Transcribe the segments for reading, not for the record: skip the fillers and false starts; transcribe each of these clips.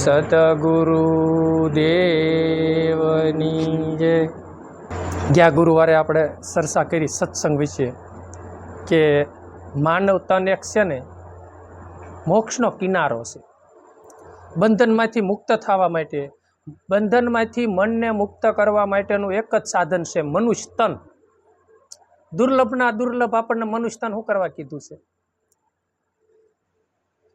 સતગુરુ દેવની જય. ગયા ગુરુવારે આપણે ચર્ચા કરી સત્સંગ વિશે કે માનવ તન એક છે ને મોક્ષનો કિનારો છે. બંધનમાંથી મુક્ત થવા માટે, બંધનમાંથી મનને મુક્ત કરવા માટેનું એક જ સાધન છે મનુષ્ય તન. દુર્લભના દુર્લભ આપણને મનુષ્ય તન શું કરવા કીધું છે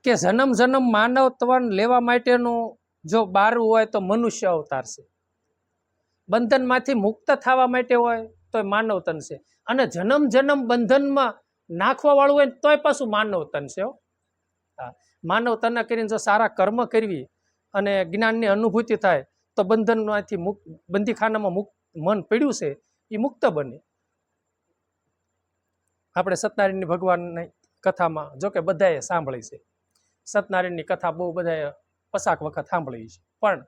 કે જન્મ જન્મ માનવ તન લેવા માટેનું જો બારું હોય તો મનુષ્ય અવતાર છે. બંધનમાંથી મુક્ત થવા માટે હોય તો માનવ તન છે, અને જન્મ જન્મ બંધનમાં નાખવા વાળું હોય તોય પાછું માનવ તન છે. માનવ તન કરીને જો સારા કર્મ કરવી અને જ્ઞાનની અનુભૂતિ થાય તો બંધનમાંથી મુક્ત, બંદીખાનામાં મુક્ત મન પડ્યું છે એ મુક્ત બને. આપણે સત્યનારાયણની ભગવાનની કથામાં જો કે બધાએ સાંભળી છે, સત્યનારાયણની કથા બહુ બધાએ પસાક વખત સાંભળી છે, પણ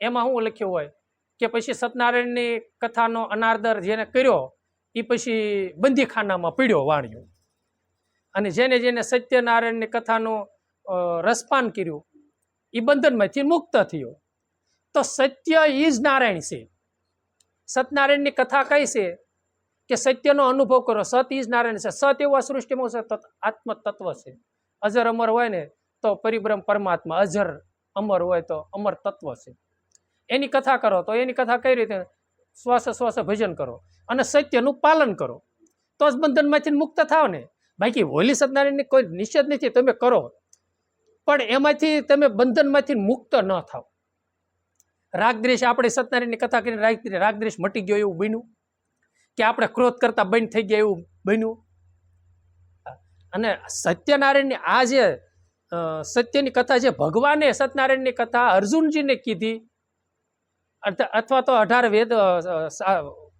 એમાં શું લખ્યું હોય કે પછી સત્યનારાયણની કથાનો અનાદર જેને કર્યો એ પછી બંદીખાનામાં પીડ્યો વાણ્યો, અને જેને જેને સત્યનારાયણની કથાનું રસપાન કર્યું એ બંધનમાંથી મુક્ત થયો. તો સત્ય ઈ જ નારાયણ છે. સત્યનારાયણની કથા કઈ છે કે સત્યનો અનુભવ કરો, સત ઈ જ નારાયણ છે. સત એવું આ સૃષ્ટિમાં છે, આત્મ તત્વ છે. અજર અમર હોય ને તો પરિબ્રહ્મ પરમાત્મા, અજર અમર હોય તો અમર તત્વ છે. એની કથા કરો તો એની કથા કઈ રીતે શ્વાસ શ્વાસ ભજન કરો અને સત્યનું પાલન કરો તો જ બંધનમાંથી મુક્ત થાવ ને. બાકી હોલી સત્યનારાયણની કોઈ નિષેધ નથી, તમે કરો પણ એમાંથી તમે બંધનમાંથી મુક્ત ન થાવ. રાગદ્વેષ, આપણે સત્યનારાયણની કથા કરીને રાગદ્વેષ મટી ગયો એવું બન્યું કે આપણે ક્રોધ કરતા બંધ થઈ ગયા એવું બન્યું. અને સત્યનારાયણની આ જે સત્યની કથા જે ભગવાને સત્યનારાયણની કથા અર્જુનજીને કીધી અથવા તો 18 વેદ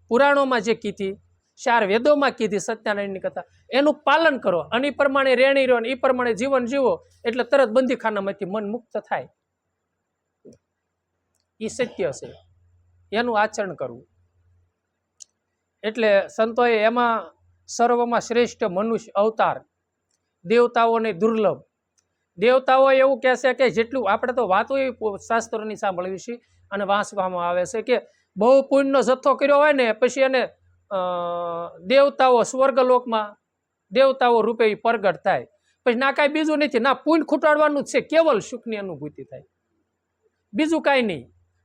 પુરાણોમાં જે કીધી, 4 વેદોમાં કીધી સત્યનારાયણની કથા, એનું પાલન કરો અને એ પ્રમાણે રેણી રહ્યો, એ પ્રમાણે જીવન જીવો એટલે તરત બંદીખાનામાંથી મન મુક્ત થાય. એ સત્ય છે, એનું આચરણ કરવું. એટલે સંતોએ એમાં સર્વમાં શ્રેષ્ઠ મનુષ્ય અવતાર, દેવતાઓને દુર્લભ. દેવતાઓ એવું કહેશે કે જેટલું આપણે તો વાતો શાસ્ત્રોની સાંભળવી છે અને વાંચવામાં આવે છે કે બહુ પુણ્યનો જથ્થો કર્યો હોય ને પછી એને દેવતાઓ સ્વર્ગલોકમાં દેવતાઓ રૂપે પ્રગટ થાય. પછી ના કાંઈ બીજું નથી, ના પુણ્ય ખૂટાડવાનું જ છે, કેવલ સુખની અનુભૂતિ થાય, બીજું કાંઈ નહીં.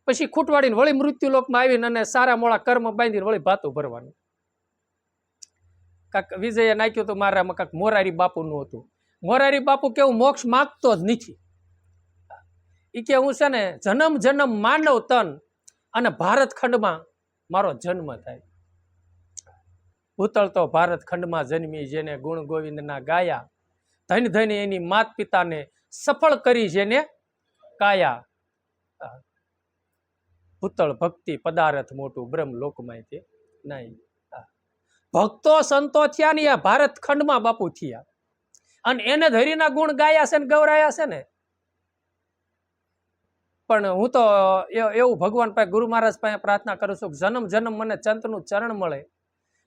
પછી ખૂટવાડીને વળી મૃત્યુલોકમાં આવીને અને સારા મોળા કર્મ બાંધીને વળી ભાતું ભરવાનું. કાંક વિજયે નાખ્યું હતું મારામાં, કાંક મોરારી બાપુનું હતું. મોરારી બાપુ કેવું મોક્ષ માગતો જ નથી. એ કે હું છે ને જન્મ જન્મ માનવ તન અને ભારત ખંડમાં મારો જન્મ થાય. ભૂતળ તો ભારત ખંડમાં જન્મી જેને ગુણ ગોવિંદના ગાયા, ધન ધન એની માત પિતાને સફળ કરી જેને કાયા. ભૂતળ ભક્તિ પદાર્થ મોટું બ્રહ્મ લોકમાં તે નહીં. ભક્તો સંતો થયા ને આ ભારત ખંડમાં બાપુ થયા અને એને ધરીના ગુણ ગાયા છે ને ગૌરાયા છે ને. પણ હું તો એવું ભગવાન પાસે, ગુરુ મહારાજ પાસે પ્રાર્થના કરું છું કે જન્મ જન્મ મને ચંતનું ચરણ મળે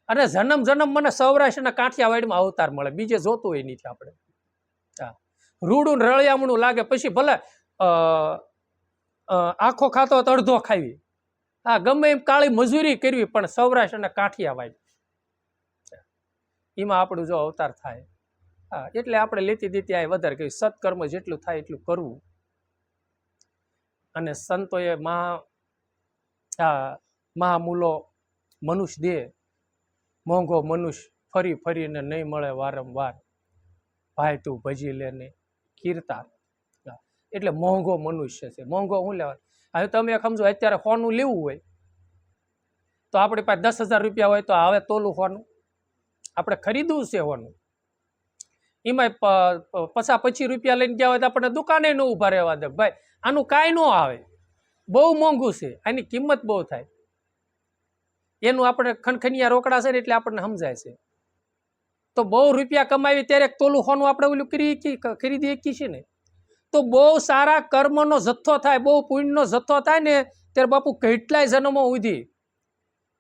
અને જન્મ જન્મ મને સૌરાષ્ટ્રના કાઠિયાવાડમાં અવતાર મળે, બીજે જોતું હોય નથી આપણે. રૂડું રળિયામણું લાગે પછી ભલે આખો ખાતો તો અડધો ખાવી, હા ગમે એમ કાળી મજૂરી કરવી, પણ સૌરાષ્ટ્ર અને કાઠિયાવાડ એમાં આપણું જો અવતાર થાય. હા એટલે આપણે લેતી દેતી આ વધારે કહ્યું, સત્કર્મ જેટલું થાય એટલું કરવું. અને સંતોએ મહામૂલો મનુષ્ય દેહ, મોંઘો મનુષ્ય ફરી ફરીને નહીં મળે વારંવાર, ભાઈ તું ભજી લે ને કીર્તાર. એટલે મોંઘો મનુષ્ય છે. મોંઘો શું લેવા? હવે તમે સમજો અત્યારે સોનું લેવું હોય તો આપણી પાસે 10,000 રૂપિયા હોય તો હવે તોલું સોનું આપણે ખરીદવું છે. સોનું એમાં 25 રૂપિયા લઈને ગયા હોય તો આપણને દુકાને ન ઊભા રહેવા દે, ભાઈ આનું કાંઈ ન આવે, બહુ મોંઘું છે, આની કિંમત બહુ થાય. એનું આપણે ખનખનિયા રોકડા છે ને એટલે આપણને સમજાય છે. તો બહુ રૂપિયા કમાવી ત્યારે તોલું સોનું આપણે ઓલું ખરીદી શકીએ છીએ ને. તો બહુ સારા કર્મનો જથ્થો થાય, બહુ પુણ્યનો જથ્થો થાય ને ત્યારે બાપુ કેટલાય જન્મો સુધી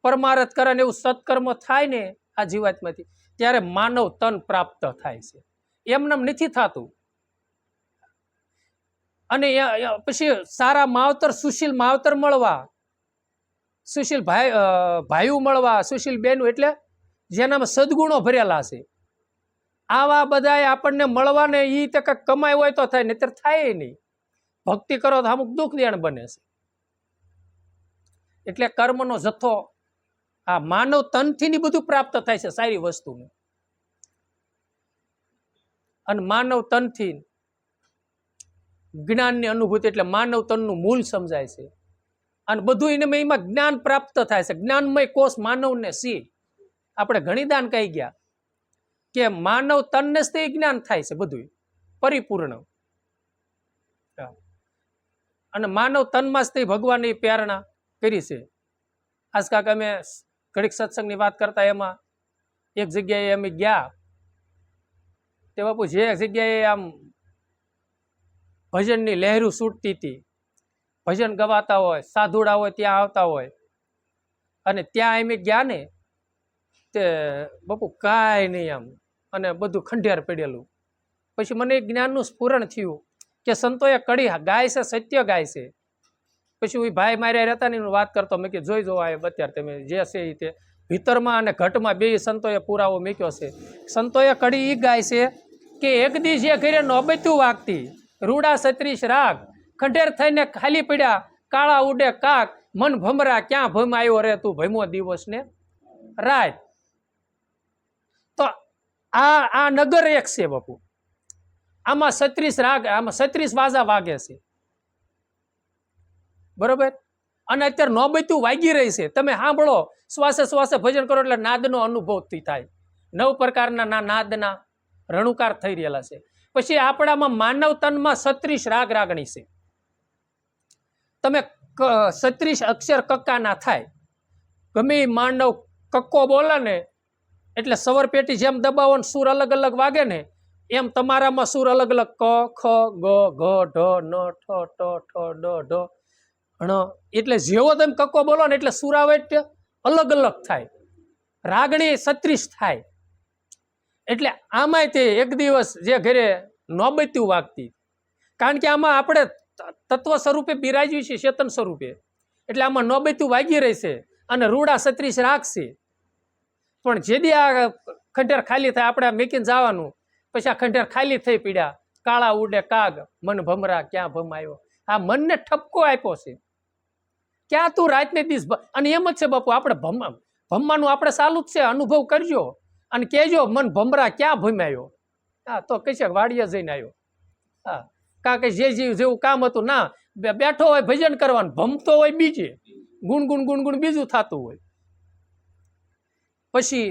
પરમારથ કરે ને એવું સત્કર્મ થાય ને આ જીવાતમાંથી, ત્યારે માનવ તન પ્રાપ્ત થાય છે. એમનેમ નથી થતું. અને પછી સારા માવતર, સુશીલ માવતર મળવા, સુશીલ ભાઈઓ મળવા, સુશીલ બેનો એટલે જેનામાં સદગુણો ભરેલા છે, આવા બધા આપણને મળવાને એ તો કંઈક કમાય હોય તો થાય, નહીતર થાય નહીં. ભક્તિ કરો તો અમુક દુઃખ દેણ બને છે. એટલે કર્મનો જથ્થો આ માનવ તનથી બધું પ્રાપ્ત થાય છે સારી વસ્તુનું, અને માનવ તનથી જ્ઞાનની અનુભૂતિ એટલે માનવ તનનું મૂળ સમજાય છે, અને બધું એમાં જ્ઞાન પ્રાપ્ત થાય છે. જ્ઞાનમય કોષ માનવને સી આપણે ઘણી દાન કહી ગયા કે માનવ તનને જ તે જ્ઞાન થાય છે બધું પરિપૂર્ણ, અને માનવ તનમાં જ તે ભગવાનની પ્રેરણા કરી છે. આજ કાક અમે ઘડીક સત્સંગની વાત કરતા એમાં એક જગ્યાએ અમે ગયા, તે બાપુ જે જગ્યાએ આમ ભજનની લહેરું છૂટતી હતી, ભજન ગવાતા હોય, સાધુડા હોય ત્યાં આવતા હોય, અને ત્યાં અમે ગયા ને તે બાપુ કાંઈ નહીં આમ, અને બધું ખંડેર પડેલું. પછી મને એક જ્ઞાનનું સ્ફુરણ થયું કે સંતોએ કડી ગાય છે, સત્ય ગાય છે. પછી હું ભાઈ માર્યા રહેતા ને વાત કરતો, મેં કે જોઈ જો આ અત્યારે તમે જે છે એ તે ભીતરમાં અને ઘટમાં બે સંતોએ પુરાવો મૂક્યો છે. સંતોએ કડી એ ગાય છે કે એક દી જે ઘરે નોબતું વાગતી, રૂડા 36 રાગ, ખંડેર થઈને ખાલી પડ્યા, કાળા ઉડે કાક, મન ભમરા ક્યાં ભમ આવ્યો રે તું ભમો દિવસ ને રાત. તો આ નગર એક છે બાપુ, આમાં 36 રાગ, આમાં 36 વાજા વાગે છે, બરોબર. અને અત્યારે નોબતું વાગી રહી છે, તમે સાંભળો, શ્વાસે શ્વાસે ભજન કરો એટલે નાદનો અનુભવ થાય. 9 પ્રકારના નાદના રણુકાર થઈ રહેલા છે. પછી આપણામાં માનવ તનમાં 36 રાગ રાગણી છે. તમે 36 અક્ષર કક્કા ના થાય, ગમે માનવ કક્કો બોલે ને એટલે સવર પેટી જેમ દબાવો ને સુર અલગ અલગ વાગે ને, એમ તમારામાં સુર અલગ અલગ ક, ખ, ગ, ઘ, ઢ, ન, ઠ, ટ, ઠ, ડ, ઢ, ણ. એટલે જેવો તમે કક્કો બોલો ને એટલે સુરાવટ અલગ અલગ થાય, રાગણી 36 થાય. એટલે આમાંય તે એક દિવસ જે ઘરે નોબતું વાગતી, કારણ કે આમાં આપણે તત્વ સ્વરૂપે બિરાજ્યું છે, ચેતન સ્વરૂપે, એટલે આમાં નોબતું વાગી રહી છે અને રૂડા 36 રાગ છે. પણ જેદી આ ખંડેર ખાલી થાય, આપણે મેકીને જવાનું, પછી આ ખંડેર ખાલી થઈ પીડ્યા, કાળા ઉડે કાગ, મન ભમરા ક્યાં ભમ આવ્યો. આ મનને ઠપકો આપ્યો છે, ક્યાં તું રાતને દિવસ. અને એમ જ છે બાપુ, આપણે ભમવાનું આપણે ચાલુ જ છે, અનુભવ કરજો અને કહેજો મન ભમરા ક્યાં ભમાયો. હા તો કઈ છે વાડીએ જઈને આવ્યો. હા, કારણ કે જે જેવું કામ હતું ના, બેઠો હોય ભજન કરવાનું, ભમતો હોય બીજે, ગુણગુણ ગુણગુણ બીજું થતું હોય. પછી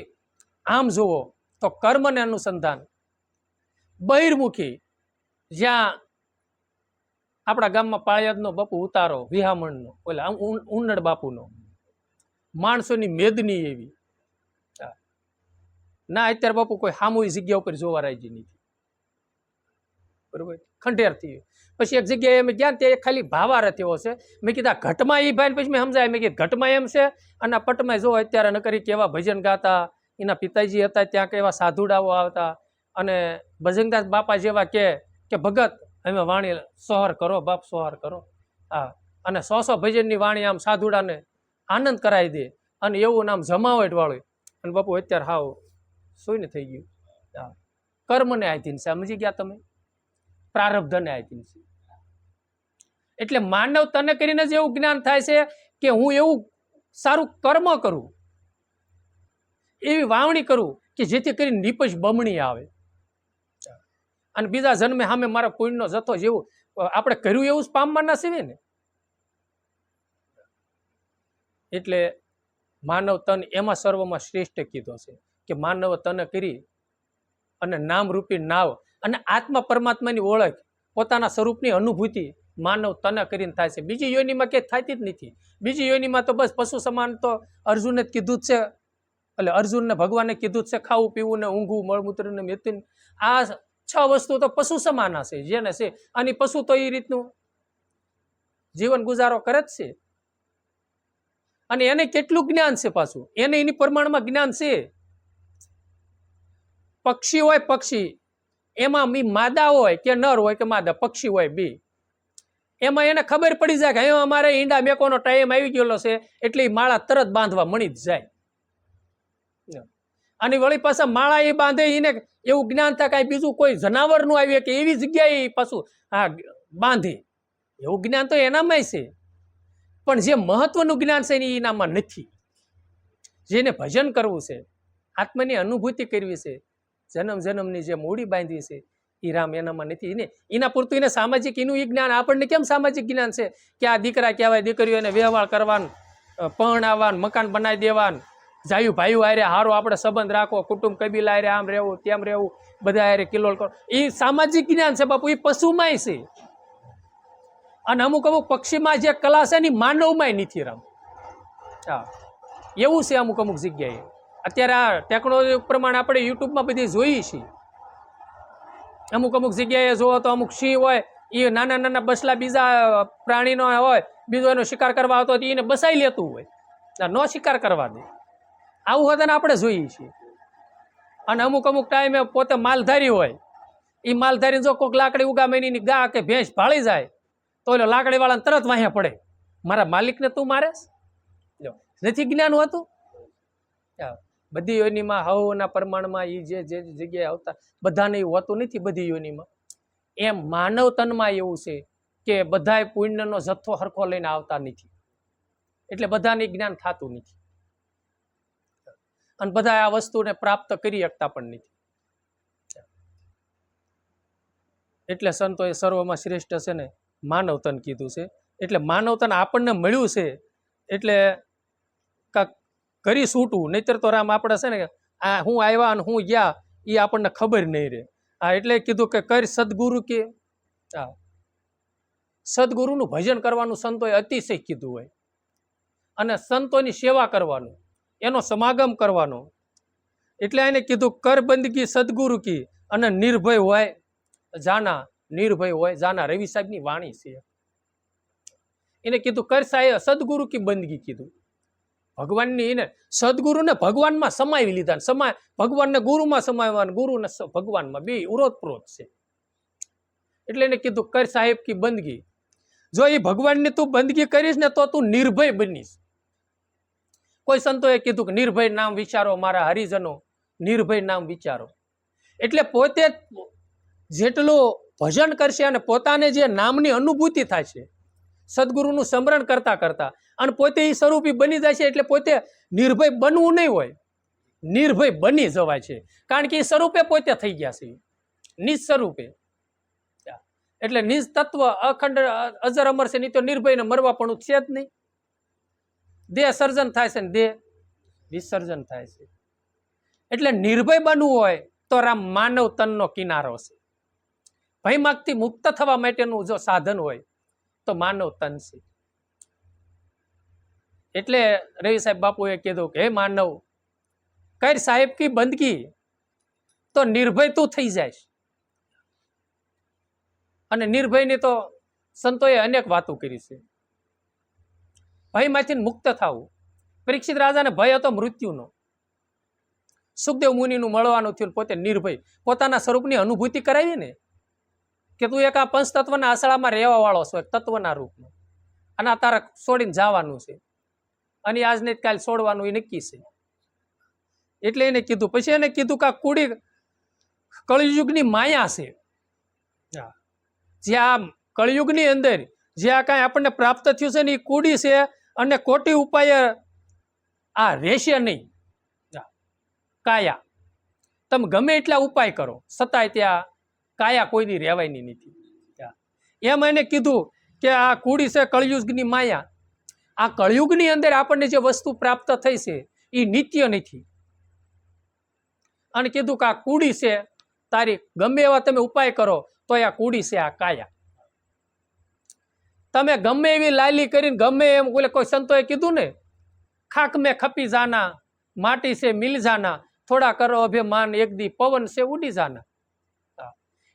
આમ જુઓ તો કર્મને અનુસંધાન બહિર્મુખી, જ્યાં આપણા ગામમાં પાળિયાદનો બાપુ ઉતારો, વિહામણનો, ઓલા ઉન્નડ બાપુનો, માણસોની મેદની એવી ના. અત્યારે બાપુ કોઈ સામૂહિક જગ્યા ઉપર જોવા રાજી નથી, બરોબર, ખંડેરથી. પછી એક જગ્યાએ અમે ગયા, ત્યાં ખાલી ભાવારથ એવો છે. મેં કીધા ઘટમાં એ ભાઈ, પછી મેં સમજાય, મેં કીધું ઘટમાં એમ છે, અને આ પટમાં જો અત્યારે નકરી કેવા ભજન ગાતા, એના પિતાજી હતા ત્યાં કેવા સાધુડાઓ આવતા, અને ભજનદાસ બાપા જેવા કે ભગત અમે વાણી સોહર કરો બાપ, સોહર કરો. હા, અને 100 ભજનની વાણી આમ સાધુડાને આનંદ કરાવી દે, અને એવું નામ જમાવટ વાળું. અને બાપુ અત્યારે હાવ સુઈને થઈ ગયું. હા, કર્મને આધીન છે, સમજી ગયા તમે, પ્રારબ્ધને આધીન છે. એટલે માનવ તને કરીને જ એવું જ્ઞાન થાય છે કે હું એવું સારું કર્મ કરું, એવી વાવણી કરું કે જેથી કરીને નીપજ બમણી આવે, અને બીજા જન્મે સામે મારા પુણ્યનો જથ્થો જેવું આપણે કર્યું એવું જ પામવાના છે ને. એટલે માનવ તન એમાં સર્વમાં શ્રેષ્ઠ કીધો છે કે માનવ તન કરી અને નામરૂપી નાવ, અને આત્મા પરમાત્માની ઓળખ, પોતાના સ્વરૂપની અનુભૂતિ માનવ તને કરીને થાય છે. બીજી યોનિમાં ક્યાંય થતી જ નથી. બીજી યોનિમાં તો બસ પશુ સમાન, તો અર્જુને જ કીધું જ છે, એટલે અર્જુનને ભગવાને કીધું જ છે, ખાવું પીવું ને ઊંઘવું, મળમૂત્ર ને મૃત્યુ, આ 6 વસ્તુ તો પશુ સમાન છે જેને છે. અને પશુ તો એ રીતનું જીવન ગુજારો કરે જ છે, અને એને કેટલું જ્ઞાન છે પાછું, એને એની પ્રમાણમાં જ્ઞાન છે. પક્ષી હોય, પક્ષી એમાં માદા હોય કે નર હોય કે માદા, પક્ષી હોય બે, એમાં એને ખબર પડી જાય કે હવે અમારે ઈંડા મેકવાનો ટાઈમ આવી ગયેલો છે, એટલે એ માળા તરત બાંધવા મળી જ જાય. અને વળી પાછા માળા એ બાંધે એને એવું જ્ઞાન થાય કે બીજું કોઈ જનાવર નું આવીએ કે એવી જગ્યાએ પાછું બાંધે, એવું જ્ઞાન તો એનામાં છે. પણ જે મહત્વનું જ્ઞાન છે એ એનામાં નથી. જેને ભજન કરવું છે, આત્માની અનુભૂતિ કરવી છે, જન્મ જન્મની જે મૂડી બાંધવી છે, એ રામ એનામાં નથી. ને એના પૂરતું એને સામાજિક એનું એ જ્ઞાન. આપણને કેમ સામાજિક જ્ઞાન છે કે આ દીકરા કહેવાય, દીકરીઓને વ્યવહાર કરવાનું, પરણાવવાનું, મકાન બનાવી દેવાનું, જાયું ભાઈઓ હારે હારો આપણે સંબંધ રાખવો, કુટુંબ કબીલા હારે આમ રહેવું તેમ રહેવું, બધા હારે કિલોલ કરો, એ સામાજિક જ્ઞાન છે બાપુ. એ પશુમાંય છે, અને અમુક અમુક પક્ષીમાં જે કલા છે ને માનવમાંય નથી રામ. હા, એવું છે અમુક અમુક જગ્યાએ. અત્યારે આ ટેકનોલોજી પ્રમાણે આપણે યુટ્યુબમાં બધી જોઈએ છીએ. અમુક અમુક જગ્યાએ જોવો તો અમુક સિંહ હોય, એ નાના નાના બસલા બીજા પ્રાણીનો હોય, બીજો એનો શિકાર કરવા આવતો હોય એને બસાઈ લેતું હોય, નો શિકાર કરવા દે. આવું હોતાને આપણે જોઈએ છીએ. અને અમુક અમુક ટાઈમે પોતે માલધારી હોય, એ માલધારી જો કોઈક લાકડી ઉગામીની ગા કે ભેંસ ભાળી જાય તો એટલે લાકડી વાળાને તરત વાહ્યા પડે, મારા માલિકને તું મારેસ. નથી જ્ઞાન હોતું. બધી યોનિમાં હવના પ્રમાણમાં એ જે જગ્યાએ આવતા બધાને એવું હોતું નથી. બધી યોનિમાં એમ માનવ તનમાં એવું છે કે બધાય પુણ્યનો જથ્થો હરખો લઈને આવતા નથી, એટલે બધાને જ્ઞાન થતું નથી, અને બધા આ વસ્તુને પ્રાપ્ત કરી શકતા પણ નથી. એટલે સંતોએ સર્વમાં શ્રેષ્ઠ છે ને માનવ તન કીધું છે. એટલે માનવ તન આપણને મળ્યું છે એટલે કાંક કરી છૂટવું, નહીતર તો રામ આપણે છે ને આ હું આવ્યા અને હું ગયા એ આપણને ખબર નહીં રહે. હા, એટલે કીધું કે કર સદગુરુ કે. હા, સદગુરુનું ભજન કરવાનું સંતોએ અતિશય કીધું હોય, અને સંતોની સેવા કરવાનું, એનો સમાગમ કરવાનો. એટલે એને કીધું કર બંદગી સદગુરુ કી, અને નિર્ભય હોય જાના, નિર્ભય હોય જાના. રવિ સાહેબની વાણી છે. એને કીધું કર સાહેબ સદગુરુ કી બંદગી કીધું. ભગવાનની એને સદગુરુને ભગવાનમાં સમાવી લીધા. ભગવાનને ગુરુમાં સમાવવાનું, ગુરુને ભગવાનમાં, બે ઉરોતપ્રોત છે. એટલે એને કીધું કર સાહેબ કી બંદગી. જો એ ભગવાનની તું બંદગી કરીશ ને તો તું નિર્ભય બનીશ. કોઈ સંતોએ કીધું કે નિર્ભય નામ વિચારો મારા હરિજનો, નિર્ભય નામ વિચારો. એટલે પોતે જેટલું ભજન કરશે અને પોતાને જે નામની અનુભૂતિ થાય છે સદગુરુનું સ્મરણ કરતા કરતા, અને પોતે એ સ્વરૂપી બની જાય છે. એટલે પોતે નિર્ભય બનવું નહીં હોય, નિર્ભય બની જવાય છે, કારણ કે એ સ્વરૂપે પોતે થઈ ગયા છે, નિજ સ્વરૂપે. એટલે નિજ તત્વ અખંડ અજર અમર છે, નહીં તો નિર્ભયને મરવા પણ છે જ નહીં. દેહ સર્જન થાય છે ને દેહ વિસર્જન થાય છે. એટલે નિર્ભય બનવું હોય તો રામ માનવ તનનો કિનારો છે. ભયમાંથી મુક્ત થવા માટેનું જો સાધન હોય તો માનવ તન છે. એટલે રવિ સાહેબ બાપુએ કીધું કે હે માનવ કર સાહેબ કી બંદગી, તો નિર્ભય તું થઈ જાય. અને નિર્ભયની તો સંતોએ અનેક વાતો કરી છે. ભયમાંથી મુક્ત થવું. પરીક્ષિત રાજાને ભય હતો મૃત્યુનો. સુખદેવ મુનિનું મળવાનું થયું, પોતે નિર્ભય પોતાના સ્વરૂપની અનુભૂતિ કરાવી ને કે તું એક આ પંચતત્વના આસળામાં રહેવા વાળો છો, તત્વના રૂપમાં, અને આ તારા છોડીને જવાનું છે, અને આજ ને કાલ છોડવાનું એ નક્કી છે. એટલે એને કીધું. પછી એને કીધું કે આ કુડી કળિયુગની માયા છે. જે આ કળિયુગની અંદર જે આ કાંઈ આપણને પ્રાપ્ત થયું છે ને એ કુડી છે, અને કોટી ઉપાય આ રહેશે નહીં. કાયા તમે ગમે એટલા ઉપાય કરો છતાંય ત્યાં કાયા કોઈ દી રહેવાયની નથી. એમ એને કીધું કે આ કુડી છે કળિયુગની માયા. આ કળિયુગની અંદર આપણને જે વસ્તુ પ્રાપ્ત થઈ છે એ નિત્ય નથી. અને કીધું કે આ કુડી છે તારી, ગમે એવા તમે ઉપાય કરો તો આ કુડી છે આ કાયા. તમે ગમે એવી લાલી કરીને ગમે એમ કોઈ સંતોએ કીધું ને, ખાક મેં ખપી જાના, માટી से मिल जाना, थोड़ा करो अभिमान एक दी पवन से उड़ी जाना.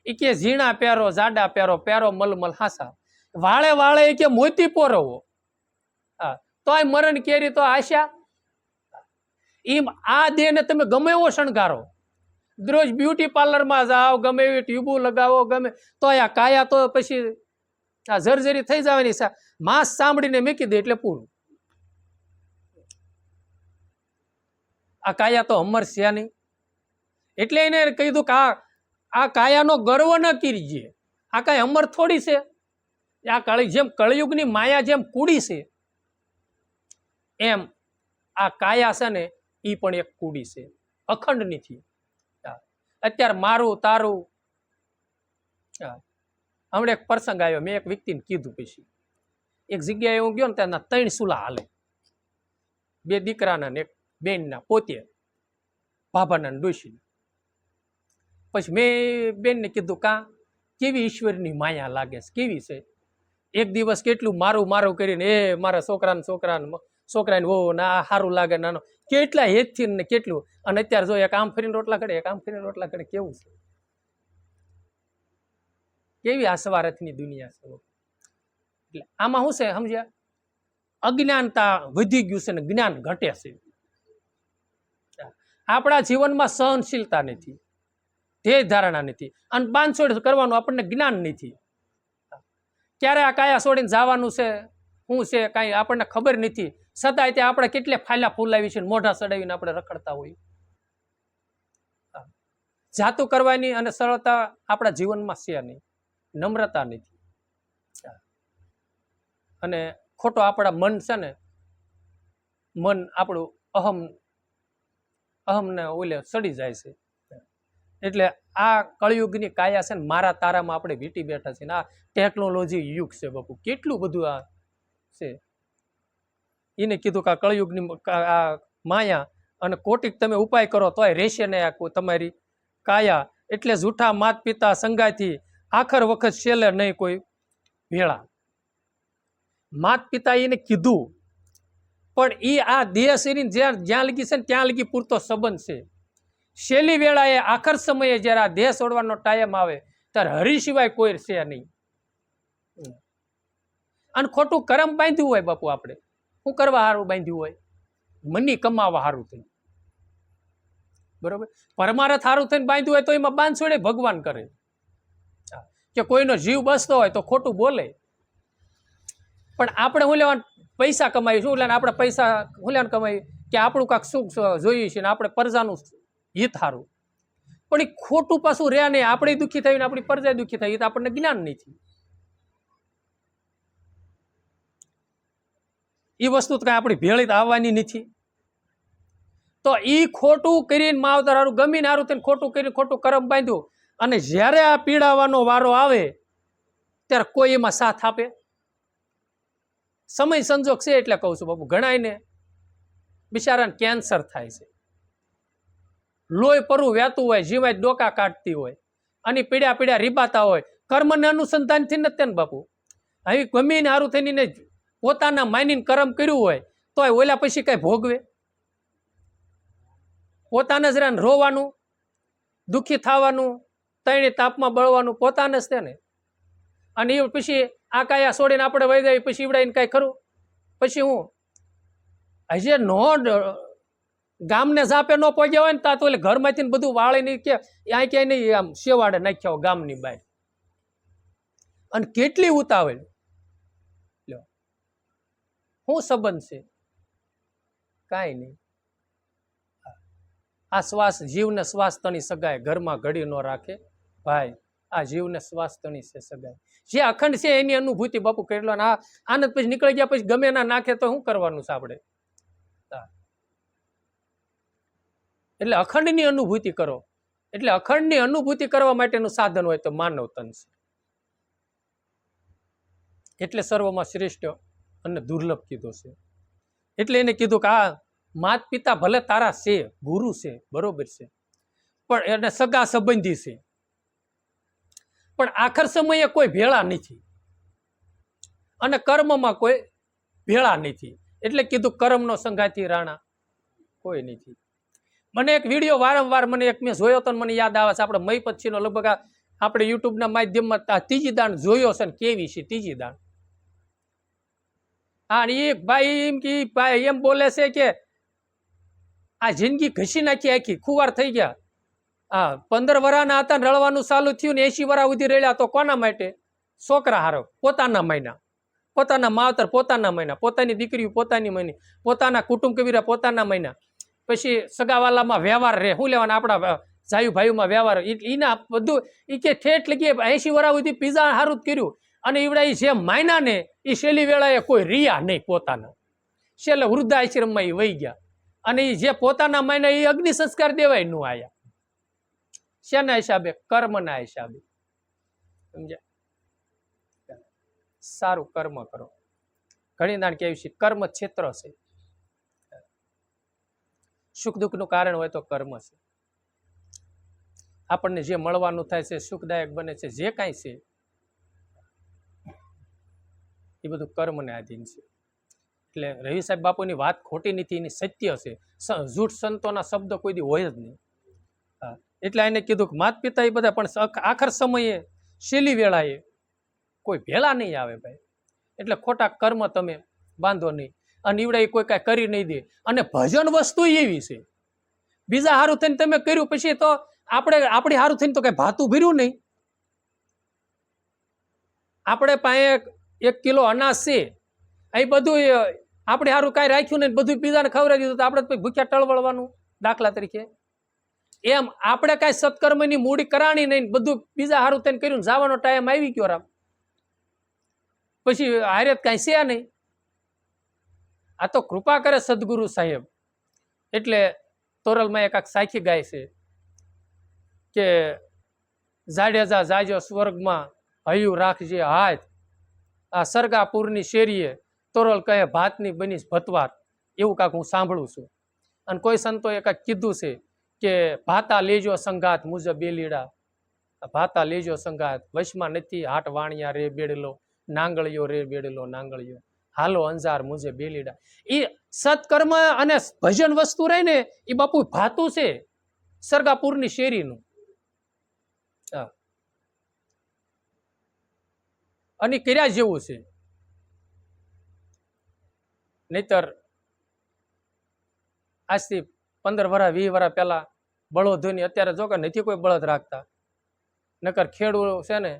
इके झीणा प्यारो जाडा प्यारो प्यारो मलमल हासा, वाळे वाळे के मोती पोरवो, तो मरण केरी तो आशा. एम आ देह ने तमे गमे एवो शणगारो, रोज ब्यूटी पार्लर में जाओ, गमे एवी ट्यूबो लगावो, गमे तो आ काया तो पछी આ જર્જરી થઈ જવાની માંસ સાંભળીને મૂકી દે એટલે પૂરું. આ કાયા તો અમર છે નહીં, એટલે એને કીધું કે આ કાયાનો ગર્વ ન કીજીએ. આ કાંઈ અમર થોડી છે. આ જેમ કળિયુગની માયા જેમ કુડી છે એમ આ કાયા છે ને એ પણ એક કુડી છે, અખંડ નથી. અત્યારે મારું તારું. હમણાં એક પ્રસંગ આવ્યો, મેં એક વ્યક્તિને કીધું, પછી એક જગ્યાએ હું ગયો ને ત્યાંના 3 સુલા હાલે, 2 દીકરાના ને એક બેનના, પોતે ભાભાના ડોશી. પછી મેં બેનને કીધું કા કેવી ઈશ્વરની માયા લાગે છે, કેવી છે. એક દિવસ કેટલું મારું મારું કરીને એ મારા છોકરાને ઓ ના સારું લાગે નાનો, કેટલા હેતથી ને કેટલું. અને અત્યારે જો એક આમ ફરીને રોટલા કરે, એક આમ ફરીને રોટલા કરે, કેવું છે, કેવી આ સ્વાર્થની દુનિયા છે. એટલે આમાં શું છે સમજ્યા, અજ્ઞાનતા વધી ગયું છે ને જ્ઞાન ઘટે છે. આપણા જીવનમાં સહનશીલતા નથી, ધ્યેય ધારણા નથી, અને બાંધછોડ કરવાનું આપણને જ્ઞાન નથી. ક્યારે આ કાયા છોડીને જવાનું છે, શું છે કાંઈ આપણને ખબર નથી. છતાંય ત્યાં આપણે કેટલે ફાયલા ફૂલાવી છે, મોઢા ચડાવીને આપણે રખડતા હોઈએ. જાતું કરવાની અને સરળતા આપણા જીવનમાં છે નહીં, નમ્રતા નથી. અને ખોટો આપણા મન છે ને, મન આપણું અહમને ઓલે સડી જાય છે. એટલે આ કળિયુગની કાયા છે ને મારા તારામાં આપણે વીટી બેઠા છે. આ ટેકનોલોજી યુગ છે બાપુ, કેટલું બધું આ છે. એને કીધું કે આ કળિયુગની આ માયા, અને કોટિક તમે ઉપાય કરો તોય રહેશે ને તમારી કાયા. એટલે જૂઠા માત પિતા સંગાથી આખર વખત છેલ્લે નહીં કોઈ ભેળા. માત પિતા એને કીધું, પણ એ આ દેહ શરીર જ્યાં લગી છે ને ત્યાં લગી પૂરતો સંબંધ છે. છેલ્લી વેળાએ આખર સમયે જયારે આ દેહ છોડવાનો ટાઈમ આવે ત્યારે હરી સિવાય કોઈ છે નહીં. અને ખોટું કરમ બાંધ્યું હોય બાપુ, આપણે શું કરવા સારું બાંધ્યું હોય, મની કમાવા સારું થઈને, બરોબર. પરમારથ સારું થઈને બાંધ્યું હોય તો એમાં બાંધછોડે ભગવાન કરે. કે કોઈનો જીવ બસતો હોય તો ખોટું બોલે. પણ આપણે હું લેવાનું પૈસા કમાઈ, શું લેવાનું આપણે પૈસા હું લેવાનું કમાઈ કે આપણું કાંક સુખ જોઈએ છે ને આપણે પ્રજાનું હિત સારું. પણ એ ખોટું પાછું રહ્યા નહીં, આપણે દુઃખી થયું ને આપણી પ્રજા દુઃખી થઈ, તો આપણને જ્ઞાન નથી. એ વસ્તુ તો કાંઈ આપણી ભેળી આવવાની નથી. તો એ ખોટું કરીને માવતર હારું ગમીને હારું થઈને ખોટું કરીને ખોટું કરમ બાંધ્યું, અને જ્યારે આ પીડાવાનો વારો આવે ત્યારે કોઈ એમાં સાથ આપે. સમય સંજોગ છે એટલે કહું છું બાપુ, ઘણાયને બિચારાને કેન્સર થાય છે, લોહી પરવું વહેતું હોય, જીવાય ડોકા કાઢતી હોય, અને પીડ્યા પીડ્યા રીબાતા હોય. કર્મને અનુસંધાનથી નથી ને બાપુ. હવે ગમીને હારું થઈને પોતાના માનીને કર્મ કર્યું હોય તો ઓલા પછી કઈ ભોગવે, પોતાને જ રોવાનું, દુઃખી થવાનું, તણે તાપમાં બળવાનું પોતાને જ તેને. અને એ પછી આ કાયા છોડીને આપણે વહી જાય પછી ઈવડાઈને કાંઈ ખરું. પછી હું હજી નો ગામને ઝાપે ન પહોંચ્યા હોય ને તા તો એટલે ઘરમાંથી બધું વાળીને કે આ ક્યાંય નહીં આમ શેવાડે નાખ્યા ગામની બાય. અને કેટલી ઉતાવળ, શું સંબંધ છે, કાંઈ નહીં. આ શ્વાસ જીવને શ્વાસ તણી સગાય, ઘરમાં ઘડી ન રાખે ભાઈ. આ જીવને શ્વાસ તણી છે સગાય. જે અખંડ છે એની અનુભૂતિ બાપુ કેટલો. આ આનંદ પછી નીકળી ગયા પછી ગમે ના નાખે તો શું કરવાનું છે આપણે. એટલે અખંડની અનુભૂતિ કરો. એટલે અખંડની અનુભૂતિ કરવા માટેનું સાધન હોય તો માનવ તન છે. એટલે સર્વમાં શ્રેષ્ઠ અને દુર્લભ કીધો છે. એટલે એને કીધું કે આ માત પિતા ભલે તારા છે, ગુરુ છે, બરોબર છે, પણ એને સગા સંબંધી છે, પણ આખર સમયે કોઈ ભેળા નથી અને કર્મમાં કોઈ ભેળા નથી. એટલે કીધું કર્મનો સંગાથી રાણા કોઈ નથી. મને એક વિડીયો વારંવાર મને એક મેં જોયો તો મને યાદ આવે છે. આપણે મય પછીનો લગભગ આપણે યુટ્યુબના માધ્યમમાં ત્રીજી દાન જોયો છે ને કેવી છે ત્રીજી દાન. હા, એ ભાઈ એમ કે ભાઈ એમ બોલે છે કે આ જિંદગી ઘસી નાખી, આખી ખુવાર થઈ ગયા. હા, 15 વર્ષના હતા રળવાનું ચાલુ થયું ને 80 વર્ષ સુધી રેડ્યા તો કોના માટે? છોકરા હારો પોતાના મહિના, પોતાના માવતર પોતાના મહિના, પોતાની દીકરીઓ પોતાની મહિની, પોતાના કુટુંબ કબીરા પોતાના મહિના, પછી સગાવાલામાં વ્યવહાર રે, શું લેવાના આપણા જાયુ ભાઈઓમાં વ્યવહાર, એના બધું એ કે ઠેઠ લગી 80 વર્ષ સુધી પીઝા હારું જ કર્યું. અને ઈવડા જે માયના ને એ છેલ્લી વેળાએ કોઈ રિયા નહીં પોતાના, છેલ્લે વૃદ્ધાશ્રમમાં એ વહી ગયા. અને એ જે પોતાના માયના એ અગ્નિ સંસ્કાર દેવાય નું આયા. શેના હિસાબે? કર્મના હિસાબે. સમજ્યા? સારું કર્મ કરો. ઘણી દાણ કેવી છે કર્મ ક્ષેત્ર છે. સુખ દુઃખનું કારણ હોય તો કર્મ છે. આપણને જે મળવાનું થાય છે, સુખદાયક બને છે, જે કાંઈ છે એ બધું કર્મને આધીન છે. એટલે રવિ સાહેબ બાપુની વાત ખોટી નથી, એની સત્ય છે. જૂઠ સંતોના શબ્દ કોઈ દી હોય જ નહીં. હા, એટલે એને કીધું કે માતા પિતા એ બધા પણ આખર સમયે છેલ્લી વેળાએ કોઈ ભેળા નહીં આવે ભાઈ. એટલે ખોટા કર્મ તમે બાંધો નહીં. અને ઈવડે કોઈ કાંઈ કરી નહીં દે. અને ભજન વસ્તુ એવી છે, બીજા હારું થઈને તમે કર્યું પછી તો આપણે હારું થઈને તો કઈ ભાતું ભર્યું નહીં. આપણે પાસે 1 કિલો અનાજ છે, એ બધું આપણે હારું કાંઈ રાખ્યું નહીં, બધું બીજાને ખવડાવી દીધું તો આપણે ભૂખ્યા ટળવળવાનું. દાખલા તરીકે એમ આપણે કાંઈ સત્કર્મની મૂડી કરાણી નહીં, બધું બીજા હારું થઈને કર્યું, જવાનો ટાઈમ આવી ગયો રામ, પછી હારે કાંઈ છે નહીં. આ તો કૃપા કરે સદગુરુ સાહેબ. એટલે તોરલમાં એક સાખી ગાય છે કે જાડેજા જાજો સ્વર્ગમાં હૈયું રાખજે હાથ, આ સરગાપુરની શેરીએ તોરલ કહે ભાતની બનીશ ભતવાર. એવું કાંક હું સાંભળું છું. અને કોઈ સંતોએ કાંઈક કીધું છે કે ભાતા લેજો સંગાત મુજબ બેલીડા, ભાતા લેજો સંગાત, વશમાં નથી હાટ વાણિયા રે બેડેલો, નાંગળિયો રે બેડેલો નાંગળિયો, હાલો અંજાર મુજે બેલીડા. એ સત્કર્મ અને ભજન વસ્તુ રહી ને એ બાપુ ભાતું છે સરગાપુરની શેરીનું. અને કર્યા જેવું છે. નહીતર આજથી 15 વર્ષ 20 વર્ષ પહેલા બળદોની, અત્યારે જો કે નથી કોઈ બળદ રાખતા. નકર ખેડૂત છે ને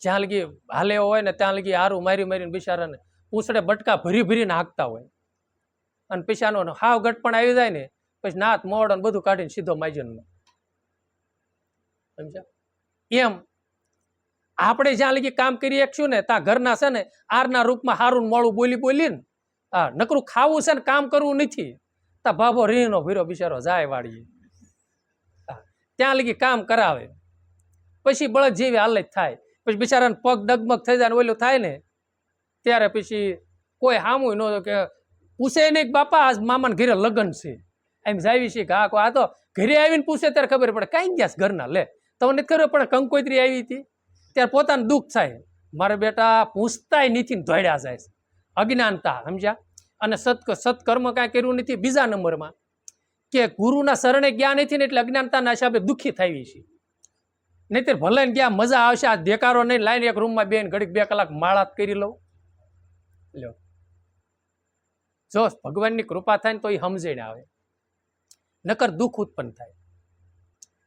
જ્યાં લગી હાલે હોય ને ત્યાં લગી હારું મારી મારીને બિચારાને પૂંછડે બટકા ભરી ભરીને હાંકતા હોય. અને પૈસાનો હાવ ગટપણ આવી જાય ને પછી નાત મોડ અને બધું કાઢીને સીધો માજનમાં. સમજ્યા? એમ આપણે જ્યાં લગી કામ કરી શકશું ને ત્યાં ઘરના છે ને આરના રૂપમાં હારું મોડું બોલી બોલીને નકરું ખાવું છે ને કામ કરવું નથી. તા ભાભો રીનો ભીરો બિચારો જાય વાળીએ, ત્યાં લગી કામ કરાવે. પછી બળદ જેવી હાલત થાય. પછી બિચારાને પગ ડગમગ થઈ જાય ને ઓલું થાય ને ત્યારે પછી કોઈ હામું ન કે પૂછે નહીં કે બાપા આજ મામાને ઘરે લગ્ન છે, એમ જાવી છે કે હા આ તો ઘરે આવીને પૂછે ત્યારે ખબર પડે કાંઈ ગયા ઘરના. લે તમને ખબર પડે કંકોત્રી આવી હતી ત્યારે પોતાનું દુઃખ થાય. મારે બેટા પૂછતાય નથી ને ધોડ્યા જાય. અજ્ઞાનતા. સમજ્યા? અને સત્કર્મ કાંઈ કર્યું નથી. બીજા નંબરમાં કે ગુરુના શરણે ગયા નથી ને એટલે અજ્ઞાનતાના હિસાબે દુઃખી થઈ છે. નહીતર ભલે ને ગયા મજા આવશે. આ દેકારો નહીં લાઈને એક રૂમમાં બેન ઘડીક 2 કલાક માળાત કરી લઉં. લ્યો, જો ભગવાનની કૃપા થાય ને તો એ સમજણ આવે, નકર દુઃખ ઉત્પન્ન થાય.